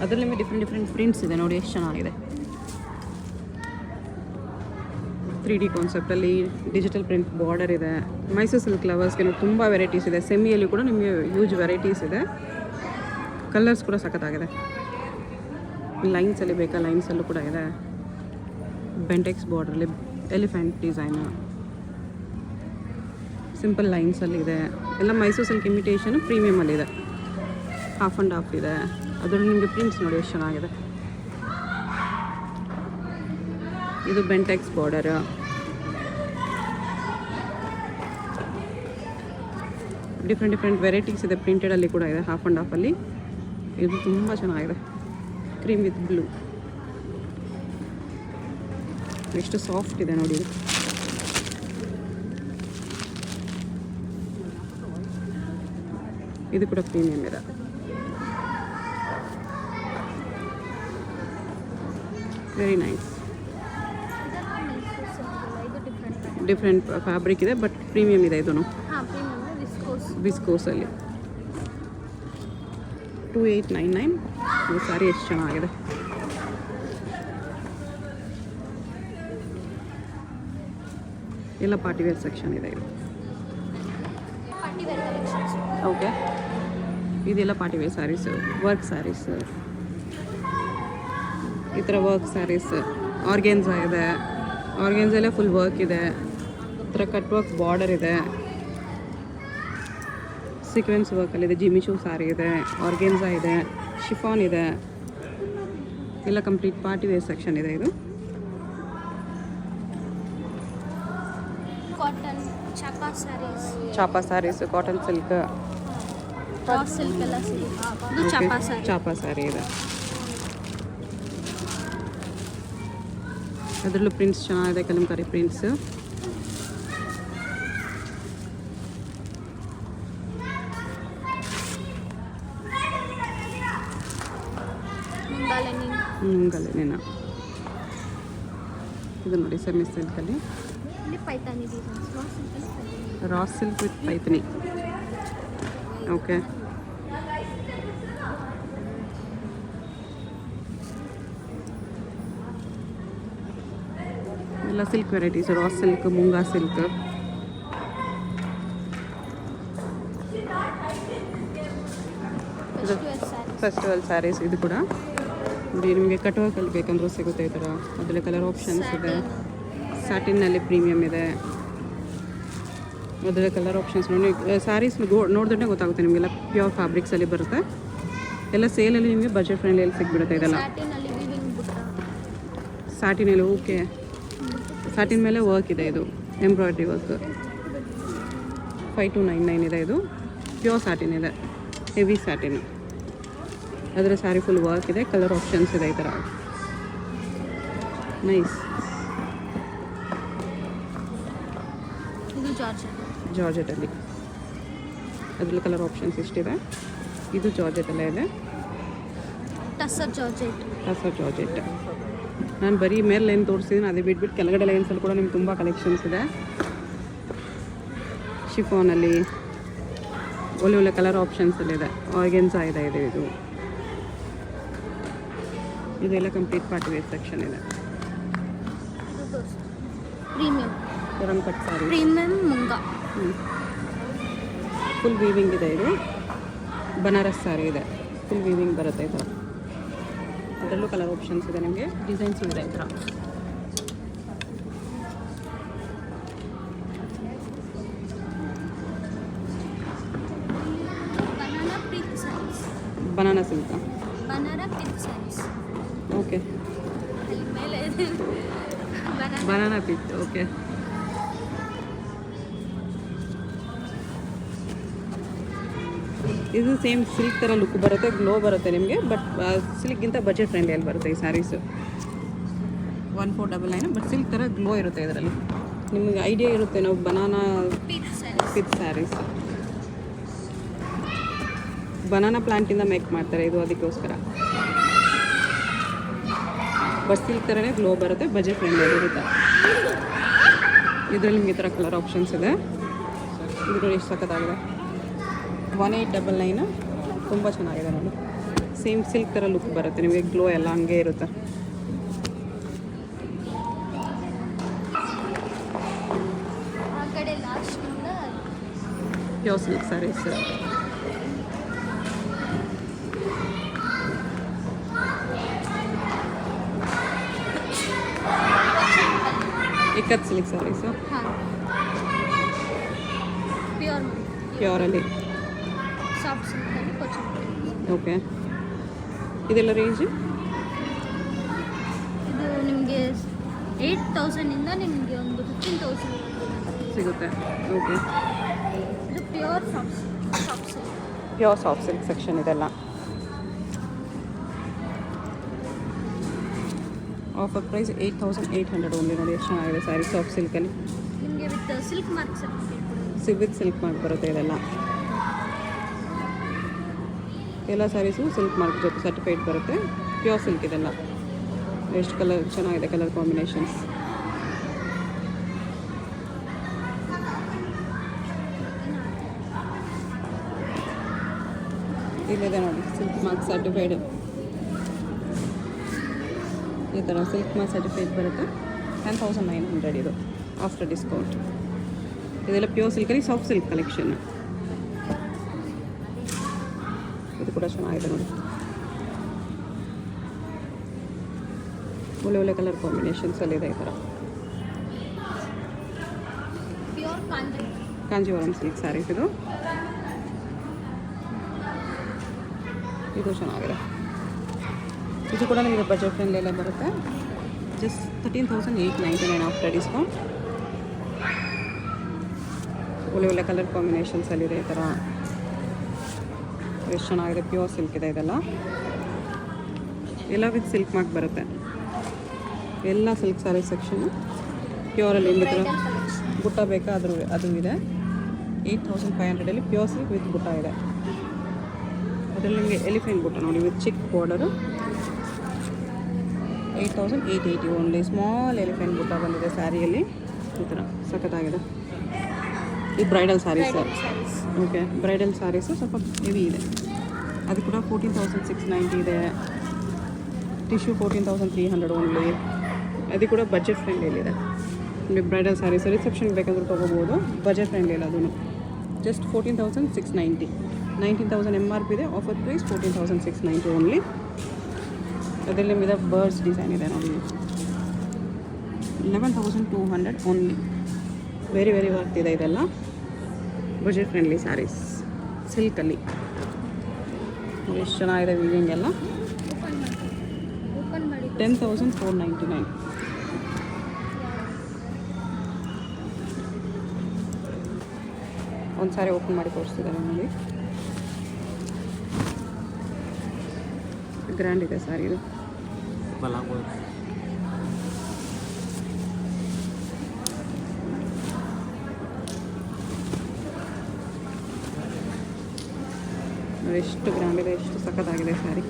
[SPEAKER 1] ಅದರಲ್ಲಿ ನಿಮಗೆ ಡಿಫ್ರೆಂಟ್ ಪ್ರಿಂಟ್ಸ್ ಇದೆ ನೋಡಿ, ಎಷ್ಟು ಚೆನ್ನಾಗಿದೆ. 3D ಕಾನ್ಸೆಪ್ಟಲ್ಲಿ ಡಿಜಿಟಲ್ ಪ್ರಿಂಟ್ ಬಾರ್ಡರ್ ಇದೆ. ಮೈಸೂರು ಸಿಲ್ಕ್ ಲವರ್ಸ್ಗೆ ತುಂಬ ವೆರೈಟೀಸ್ ಇದೆ. ಸೆಮಿಯಲ್ಲಿ ಕೂಡ ನಿಮಗೆ ಯೂಜ್ ವೆರೈಟೀಸ್ ಇದೆ. ಕಲರ್ಸ್ ಕೂಡ ಸಖತ್ತಾಗಿದೆ. ಲೈನ್ಸಲ್ಲಿ ಬೇಕಾ ಲೈನ್ಸಲ್ಲೂ ಕೂಡ ಇದೆ. ಬೆಂಟೆಕ್ಸ್ ಬಾರ್ಡ್ರಲ್ಲಿ ಎಲಿಫೆಂಟ್ ಡಿಸೈನು, ಸಿಂಪಲ್ ಲೈನ್ಸಲ್ಲಿ ಇದೆ. ಎಲ್ಲ ಮೈಸೂರು ಸಿಲ್ಕ್ ಇಮಿಟೇಷನು ಪ್ರೀಮಿಯಮಲ್ಲಿದೆ. ಹಾಫ್ ಆ್ಯಂಡ್ ಹಾಫ್ ಇದೆ. ಅದರಲ್ಲಿ ನಿಮಗೆ ಪ್ರಿಂಟ್ಸ್ ನೋಡಿ ಎಷ್ಟು ಚೆನ್ನಾಗಿದೆ. ಇದು ಬೆಂಟೆಕ್ಸ್ ಬಾರ್ಡರ್. ಡಿಫ್ರೆಂಟ್ ವೆರೈಟೀಸ್ ಇದೆ. ಪ್ರಿಂಟೆಡಲ್ಲಿ ಕೂಡ ಇದೆ, ಹಾಫ್ ಆ್ಯಂಡ್ ಹಾಫಲ್ಲಿ. ಇದು ತುಂಬ ಚೆನ್ನಾಗಿದೆ. ಕ್ರೀಮ್ ವಿತ್ ಬ್ಲೂ, ಎಷ್ಟು ಸಾಫ್ಟ್ ಇದೆ ನೋಡಿ. ಇದು ಕೂಡ ಪ್ರೀಮಿಯಂ ಇದೆ. Very nice. ಡಿಫ್ರೆಂಟ್ ಫ್ಯಾಬ್ರಿಕ್ ಇದೆ, ಬಟ್ ಪ್ರೀಮಿಯಂ ಇದೆ. ಇದೂ ವಿಸ್ಕೋಸಲ್ಲಿ 2899. ಈ ಸಾರಿ ಎಷ್ಟು ಚೆನ್ನಾಗಿದೆ. ಎಲ್ಲ ಪಾರ್ಟಿವೇರ್ ಸೆಕ್ಷನ್ ಇದೆ ಇದು. ಓಕೆ, ಇದೆಲ್ಲ ಪಾರ್ಟಿವೇರ್ ಸ್ಯಾರೀಸು, ವರ್ಕ್ ಸ್ಯಾರೀಸು. ಈ ಥರ ವರ್ಕ್ ಸ್ಯಾರೀಸ್, ಆರ್ಗೆನ್ಸಾ ಇದೆ. ಆರ್ಗೆನ್ಸಲ್ಲೇ ಫುಲ್ ವರ್ಕ್ ಇದೆ. ಈ ಥರ ಕಟ್ ವರ್ಕ್ ಬಾರ್ಡರ್ ಇದೆ. ಸೀಕ್ವೆನ್ಸ್ ವರ್ಕಲ್ಲಿದೆ. ಜಿಮಿಚೂ ಸ್ಯಾರಿ ಇದೆ, ಆರ್ಗೆನ್ಸಾ ಇದೆ, ಶಿಫಾನ್ ಇದೆ. ಎಲ್ಲ ಕಂಪ್ಲೀಟ್ ಪಾರ್ಟಿವೇರ್ ಸೆಕ್ಷನ್ ಇದೆ ಇದು.
[SPEAKER 2] Cotton chapa sarees,
[SPEAKER 1] chapa sarees, cotton silk,
[SPEAKER 2] raw silk ಎಲ್ಲ ಸಿಗುತ್ತೆ. ಇದು ಚಾಪಾ ಸ್ಯಾರಿ.
[SPEAKER 1] ಚಾಪಾ ಸ್ಯಾರಿ ಇದೆ. ಅದರಲ್ಲೂ ಪ್ರಿಂಟ್ಸ್ ಚೆನ್ನಾಗಿದೆ, ಕಲಂಕಾರಿ ಪ್ರಿಂಟ್ಸ್. ಮುಂಗಲೆನ ಇದು ನೋಡಿ, ಸೆಮಿ ಸಿಲ್ಕಲ್ಲಿ.
[SPEAKER 2] ಇಲ್ಲಿ Paithani designs, raw silk,
[SPEAKER 1] raw silk with Paithani. Okay, ಎಲ್ಲ silk varieties. Raw silk, Munga silk. ಇದು ಫೆಸ್ಟಿವಲ್ ಸ್ಯಾರೀಸ್. ಇದು ಕೂಡ ನೋಡಿ, ನಿಮಗೆ ಕಟ್ ವರ್ಕಲ್ಲಿ ಬೇಕಂದ್ರೂ ಸಿಗುತ್ತೆ ಈ ಥರ. ಅದರಲ್ಲಿ ಕಲರ್ ಆಪ್ಷನ್ಸ್ ಇದೆ. ಸ್ಯಾಟಿನ್ನಲ್ಲಿ ಪ್ರೀಮಿಯಮ್ ಇದೆ. ಅದರಲ್ಲಿ ಕಲರ್ ಆಪ್ಷನ್ಸ್ ನೋಡಿ. ಸ್ಯಾರೀಸ್ ನೋಡಿದ್ರೆ ಗೊತ್ತಾಗುತ್ತೆ ನಿಮಗೆಲ್ಲ ಪ್ಯೂರ್ ಫ್ಯಾಬ್ರಿಕ್ಸಲ್ಲಿ ಬರುತ್ತೆ. ಎಲ್ಲ ಸೇಲಲ್ಲಿ ನಿಮಗೆ ಬಜೆಟ್ ಫ್ರೆಂಡ್ಲಿ ಸಿಗ್ಬಿಡುತ್ತೆ ಇದೆಲ್ಲ.
[SPEAKER 2] ಸ್ಯಾಟಿನಲ್ಲಿ ವಿವಿಂಗ್ ಬುಟ್ಟ,
[SPEAKER 1] ಸ್ಯಾಟಿನಲ್ಲಿ. ಓಕೆ, ಸ್ಯಾಟಿನ್ ಮೇಲೆ ವರ್ಕ್ ಇದೆ. ಇದು ಎಂಬ್ರಾಯ್ಡ್ರಿ ವರ್ಕ್. 5299 ಇದೆ. ಇದು ಪ್ಯೂರ್ ಸ್ಯಾಟಿನ್ ಇದೆ, ಹೆವಿ ಸ್ಯಾಟಿನ್. ಅದರ ಸ್ಯಾರಿ ಫುಲ್ ವರ್ಕ್ ಇದೆ. ಕಲರ್ ಆಪ್ಷನ್ಸ್ ಇದೆ ಈ ಥರ. ನೈಸ್.
[SPEAKER 2] ಇದು ಜಾರ್ಜೆಟ್,
[SPEAKER 1] ಜಾರ್ಜೆಟಲ್ಲಿ. ಅದರಲ್ಲಿ ಕಲರ್ ಆಪ್ಷನ್ಸ್ ಇಷ್ಟಿದೆ. ಇದು ಜಾರ್ಜೆಟಲ್ಲೇ ಇದೆ.
[SPEAKER 2] Tussar georgette,
[SPEAKER 1] tussar georgette. ನಾನು ಬರೀ ಮೇಲೆ ಲೈನ್ ತೋರಿಸಿದ್ದೀನಿ, ಅದೇ ಬಿಟ್ಬಿಟ್ಟು ಕೆಳಗಡೆ ಲೈನ್ಸಲ್ಲಿ ಕೂಡ ನಿಮ್ಗೆ ತುಂಬ ಕಲೆಕ್ಷನ್ಸ್ ಇದೆ. ಶಿಫಾನಲ್ಲಿ ಒಳ್ಳೆ ಕಲರ್ ಆಪ್ಷನ್ಸಲ್ಲಿದೆ. ಆರ್ಗೆನ್ಸಾ ಇದೆ. ಇದು ಇದೆಲ್ಲ ಕಂಪ್ಲೀಟ್ ಪಾರ್ಟಿವೇರ್ ಸೆಕ್ಷನ್ ಇದೆ.
[SPEAKER 2] Premium
[SPEAKER 1] Rangpat saree,
[SPEAKER 2] premium Munga.
[SPEAKER 1] Full weaving ಇದೆ. ಇದು ಬನಾರಸ್ ಸ್ಯಾರಿ ಇದೆ. ಫುಲ್ ವೀವಿಂಗ್ ಬರುತ್ತೆ ಈ ಥರ. ಅದರಲ್ಲೂ ಕಲರ್ ಆಪ್ಷನ್ಸ್ ಇದೆ. ನಿಮಗೆ ಡಿಸೈನ್ಸು ಇದೆ ಈ ಥರ.
[SPEAKER 2] Banana pink sarees,
[SPEAKER 1] banana silk.
[SPEAKER 2] Banana pink sarees.
[SPEAKER 1] Okay,
[SPEAKER 2] ಅಲ್ಲಿ ಮೇಲೆ
[SPEAKER 1] ಬನಾನಾ ಪಿಕ್. ಓಕೆ, ಇದು ಸೇಮ್ ಸಿಲ್ಕ್ ಥರ ಲುಕ್ ಬರುತ್ತೆ, ಗ್ಲೋ ಬರುತ್ತೆ ನಿಮಗೆ. ಬಟ್ ಸಿಲ್ಕ್ಗಿಂತ ಬಜೆಟ್ ಫ್ರೆಂಡ್ಲಿಯಲ್ಲಿ ಬರುತ್ತೆ ಈ ಸ್ಯಾರೀಸು. 1499. ಬಟ್ ಸಿಲ್ಕ್ ಥರ ಗ್ಲೋ ಇರುತ್ತೆ ಇದರಲ್ಲಿ. ನಿಮಗೆ ಐಡಿಯಾ ಇರುತ್ತೆ ನಾವು ಬನಾನಾ ಪಿತ್ ಸ್ಯಾರೀಸ್. ಬನಾನಾ ಪ್ಲಾಂಟಿಂದ ಮೇಕ್ ಮಾಡ್ತಾರೆ ಇದು, ಅದಕ್ಕೋಸ್ಕರ. ಬಟ್ ಸಿಲ್ಕ್ ಥರನೇ ಗ್ಲೋ ಬರುತ್ತೆ, ಬಜೆಟ್ ಫ್ರೆಂಡ್ಲಿ ಇರುತ್ತೆ. ಇದರಲ್ಲಿ ನಿಮಗೆ ಈ ಥರ ಕಲರ್ ಆಪ್ಷನ್ಸ್ ಇದೆ. ಇದು ನೋಡಿ ಎಷ್ಟು ಸಖತ್ತಾಗಿದೆ. 1899 ತುಂಬ ಚೆನ್ನಾಗಿದೆ ನೋಡಿ. ಸೇಮ್ ಸಿಲ್ಕ್ ಥರ ಲುಕ್ ಬರುತ್ತೆ ನಿಮಗೆ, ಗ್ಲೋ ಎಲ್ಲ ಹಂಗೆ ಇರುತ್ತೆ.
[SPEAKER 2] ಆ ಕಡೆ ಲಾಸ್ಟಿಂದ
[SPEAKER 1] pure silk sarees. Ikkat silk sarees
[SPEAKER 2] ಹಾಂ
[SPEAKER 1] ಪ್ಯೂರಲ್ಲಿ.
[SPEAKER 2] ಸಾಫ್ಟ್ ಸಿಲ್ಕಲ್ಲಿ ಕೊಚ್ಚು.
[SPEAKER 1] ಓಕೆ, ಇದೆಲ್ಲ ರೇಂಜು?
[SPEAKER 2] ಇದು ನಿಮಗೆ 8,000ಇಂದ ನಿಮಗೆ ಒಂದು 15,000
[SPEAKER 1] ಸಿಗುತ್ತೆ. ಓಕೆ,
[SPEAKER 2] ಇದು pure soft silk.
[SPEAKER 1] Pure soft silk section ಇದೆಲ್ಲ. Offer price 8,800 only. ನೋಡಿ ಎಷ್ಟು ಚೆನ್ನಾಗಿದೆ ಸ್ಯಾರಿ ಸಾಫ್ಟ್ ಸಿಲ್ಕಲ್ಲಿ.
[SPEAKER 2] ನಿಮಗೆ with silk mark certificate
[SPEAKER 1] with silk mark ಬರುತ್ತೆ ಇದೆಲ್ಲ. ಎಲ್ಲ ಸ್ಯಾರೀಸು ಸಿಲ್ಕ್ ಮಾರ್ಕ್ ಜೊತೆ ಸರ್ಟಿಫೈಡ್ ಬರುತ್ತೆ. ಪ್ಯೂರ್ ಸಿಲ್ಕ್ ಇದೆಲ್ಲ. ಎಷ್ಟು ಕಲರ್ ಚೆನ್ನಾಗಿದೆ, ಕಲರ್ ಕಾಂಬಿನೇಷನ್ಸ್. ಇಲ್ಲಿದೆ ನೋಡಿ ಸಿಲ್ಕ್ ಮಾರ್ಕ್ ಸರ್ಟಿಫೈಡ್. ಈ ಥರ ಸಿಲ್ಕ್ ಮಾರ್ಕ್ ಸರ್ಟಿಫೈಡ್ ಬರುತ್ತೆ. 10,900 ಇದು ಆಫ್ಟರ್ ಡಿಸ್ಕೌಂಟ್. ಇದೆಲ್ಲ ಪ್ಯೂರ್ ಸಿಲ್ಕಲ್ಲಿ ಸಾಫ್ಟ್ ಸಿಲ್ಕ್ ಕಲೆಕ್ಷನ್. ಇದು ಕೂಡ ಚೆನ್ನಾಗಿದೆ ನೋಡಿ. ಒಳ್ಳೆ ಒಳ್ಳೆ ಕಲರ್ ಕಾಂಬಿನೇಷನ್ಸಲ್ಲಿದೆ ಈ ಥರ.
[SPEAKER 2] ಪ್ಯೂರ್
[SPEAKER 1] ಕಾಂಜೀವರಂ ಸಿಲ್ಕ್ ಸ್ಯಾರೀಸ್ ಇದು. ಇದು ಚೆನ್ನಾಗಿದೆ. ಇದು ಕೂಡ ನಿಮಗೆ ಬಜೆಟ್ ಫ್ರೆಂಡ್ಲಿ ಎಲ್ಲ ಬರುತ್ತೆ. Just 13,899 after discount. ಒಳ್ಳೆ ಒಳ್ಳೆ ಕಲರ್ ಕಾಂಬಿನೇಷನ್ಸಲ್ಲಿದೆ ಈ ಥರ. ಎಷ್ಟು ಚೆನ್ನಾಗಿದೆ, ಪ್ಯೂರ್ ಸಿಲ್ಕ್ ಇದೆ ಇದೆಲ್ಲ. ಎಲ್ಲ ವಿತ್ ಸಿಲ್ಕ್ ಮಾರ್ಕ್ ಬರುತ್ತೆ. ಎಲ್ಲ ಸಿಲ್ಕ್ ಸ್ಯಾರಿ ಸೆಕ್ಷನ್ ಪ್ಯೂರಲ್ಲಿ. ಈ ಥರ ಬುಟ್ಟ ಬೇಕಾ ಅದು ಇದೆ. 8,500 ಪ್ಯೂರ್ ಸಿಲ್ಕ್ ವಿತ್ ಬುಟ್ಟ ಇದೆ. ಅದರಲ್ಲಿ ನಿಮಗೆ ಎಲಿಫೆಂಟ್ ಬುಟ್ಟ ನೋಡಿ with chic borders. 8,880 only. Small elephant ಬುಟ್ಟ ಬಂದಿದೆ ಸ್ಯಾರಿಯಲ್ಲಿ. ಈ ಥರ ಸಖತ್ತಾಗಿದೆ. ಇದು bridal sarees. Okay, bridal sarees ಸ್ವಲ್ಪ ಹೆವಿ ಇದೆ. ಅದು ಕೂಡ 14,690 ಇದೆ. Tissue 14,300 only. ಅದು ಕೂಡ ಬಜೆಟ್ ಫ್ರೆಂಡ್ಲಿದೆ. ನಿಮಗೆ ಬ್ರೈಡಲ್ ಸ್ಯಾರೀಸ್ ರಿಸೆಪ್ಷನ್ ಬೇಕಂದ್ರೆ ತೊಗೋಬೋದು. ಬಜೆಟ್ ಫ್ರೆಂಡ್ಲಿ ಇಲ್ಲ ಅದನ್ನು. ಜಸ್ಟ್ 14,690. 19,000 MRP ಇದೆ. Offer price 14,690 only. ಅದರಲ್ಲಿ ನಿಮಗೆ ಬರ್ಡ್ಸ್ ಡಿಸೈನ್ ಇದೆ ನೋಡಿ. 11,200 ಓನ್ಲಿ. ವೆರಿ ವೆರಿ ವರ್ತ್ ಇದೆ ಇದೆಲ್ಲ. ಬಜೆಟ್ ಫ್ರೆಂಡ್ಲಿ ಸ್ಯಾರೀಸ್ ಸಿಲ್ಕಲ್ಲಿ. ಎಷ್ಟು ಚೆನ್ನಾಗಿದೆ ವೀವಿಂಗ್ ಎಲ್ಲ.
[SPEAKER 2] ಓಪನ್ ಮಾಡಿ
[SPEAKER 1] 10,499. ಒಂದು ಸಾರಿ ಓಪನ್ ಮಾಡಿ ತೋರಿಸ್ತಿದ್ದಾರೆ ನೋಡಿ. ಗ್ರ್ಯಾಂಡ್ ಇದೆ ಸ್ಯಾರಿ ಇದು. ಎಷ್ಟು ಗ್ರ್ಯಾಂಡ್ ಇದೆ, ಎಷ್ಟು ಸಖತ್ತಾಗಿದೆ ಸ್ಯಾರಿ.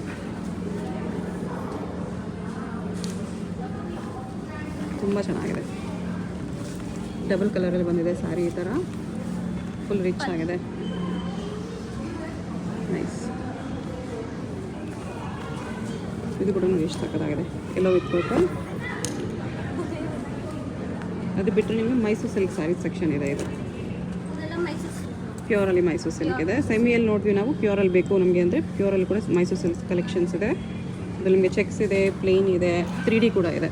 [SPEAKER 1] ತುಂಬ ಚೆನ್ನಾಗಿದೆ. ಡಬಲ್ ಕಲರಲ್ಲಿ ಬಂದಿದೆ ಸ್ಯಾರಿ. ಈ ಥರ ಫುಲ್ ರಿಚ್ ಆಗಿದೆ. ನೈಸ್. ಇದು ಕೂಡ ಎಷ್ಟು ಸಖತ್ತಾಗಿದೆ. ಎಲ್ಲೋ ವಿತ್ ಪರ್ಪಲ್. ಅದು ಬಿಟ್ಟರೆ ನಿಮಗೆ ಮೈಸೂರು ಸಿಲ್ಕ್ ಸ್ಯಾರಿ ಸೆಕ್ಷನ್ ಇದೆ. ಇದು
[SPEAKER 2] ಇದೆಲ್ಲ ಮೈಸೂರು
[SPEAKER 1] ಪ್ಯೂರಲ್ಲಿ ಮೈಸೂರು ಸಿಲ್ಕ್ ಇದೆ. ಸೆಮಿಯಲ್ಲಿ ನೋಡ್ತೀವಿ ನಾವು. ಪ್ಯೂರಲ್ಲಿ ಬೇಕು ನಮಗೆ ಅಂದರೆ ಪ್ಯೂರಲ್ಲಿ ಕೂಡ ಮೈಸೂರು ಸಿಲ್ಕ್ ಕಲೆಕ್ಷನ್ಸ್ ಇದೆ. ಅದರಲ್ಲಿ ನಿಮಗೆ ಚೆಕ್ಸ್ ಇದೆ, ಪ್ಲೇನ್ ಇದೆ, 3D ಕೂಡ ಇದೆ.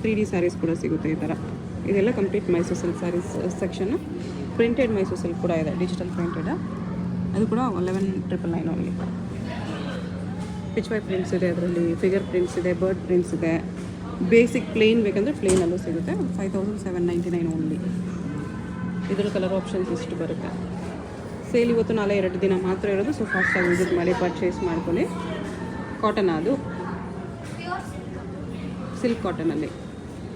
[SPEAKER 1] 3D ಸ್ಯಾರೀಸ್ ಕೂಡ ಸಿಗುತ್ತೆ ಈ ಥರ. ಇದೆಲ್ಲ complete Mysuru silk sarees section. Printed Mysuru silk ಕೂಡ ಇದೆ, ಡಿಜಿಟಲ್ ಪ್ರಿಂಟೆಡ್. ಅದು ಕೂಡ 11,999 ಓನ್ಲಿ. ಪಿಚ್ ವೈ ಪ್ರಿಂಟ್ಸ್ ಇದೆ, ಅದರಲ್ಲಿ ಫಿಗರ್ ಪ್ರಿಂಟ್ಸ್ ಇದೆ, ಬರ್ಡ್ ಪ್ರಿಂಟ್ಸ್ ಇದೆ. ಬೇಸಿಕ್ ಪ್ಲೇನ್ ಬೇಕಂದರೆ ಪ್ಲೇನಲ್ಲೂ ಸಿಗುತ್ತೆ. 5,799 ಓನ್ಲಿ. ಇದರ ಕಲರ್ ಆಪ್ಷನ್ಸ್ ಇಷ್ಟು ಬರುತ್ತೆ. ಸೇಲ್ ಇವತ್ತು ನಾಳೆ 2 ದಿನ ಮಾತ್ರ ಇರೋದು. ಸೊ ಫಾಸ್ಟಾಗಿ ವಿಸಿಟ್ ಮಾಡಿ ಪರ್ಚೇಸ್ ಮಾಡ್ಕೊಳ್ಳಿ. ಕಾಟನ್ ಅದು ಸಿಲ್ಕ್ ಕಾಟನಲ್ಲಿ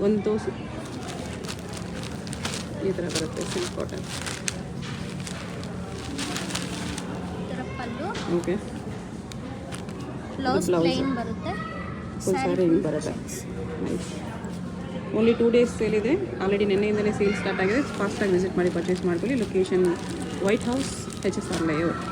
[SPEAKER 1] ಒಂದು ಈ ಥರ ಬರುತ್ತೆ. Silk cotton.
[SPEAKER 2] ಇದರ ಪಲ್ಲು.
[SPEAKER 1] ಓಕೆ,
[SPEAKER 2] ಬ್ಲೌಸ್
[SPEAKER 1] ಬ್ಲೌಸ್
[SPEAKER 2] ಪ್ಲೇನ್ ಬರುತ್ತೆ.
[SPEAKER 1] ಫುಲ್ ಸ್ಯಾರಿ ಹಿಂಗೆ ಬರುತ್ತೆ. ನೈಸ್. ಓನ್ಲಿ 2 ಡೇಸ್ ಸೇಲ್ ಇದೆ. ಆಲ್ರೆಡಿ ನಿನ್ನೆಯಿಂದಲೇ ಸೇಲ್ ಸ್ಟಾರ್ಟ್ ಆಗಿದೆ. ಫಾಸ್ಟಾಗಿ ವಿಸಿಟ್ ಮಾಡಿ ಪರ್ಚೇಸ್ ಮಾಡ್ಕೊಳ್ಳಿ. Location white house, HSR layout.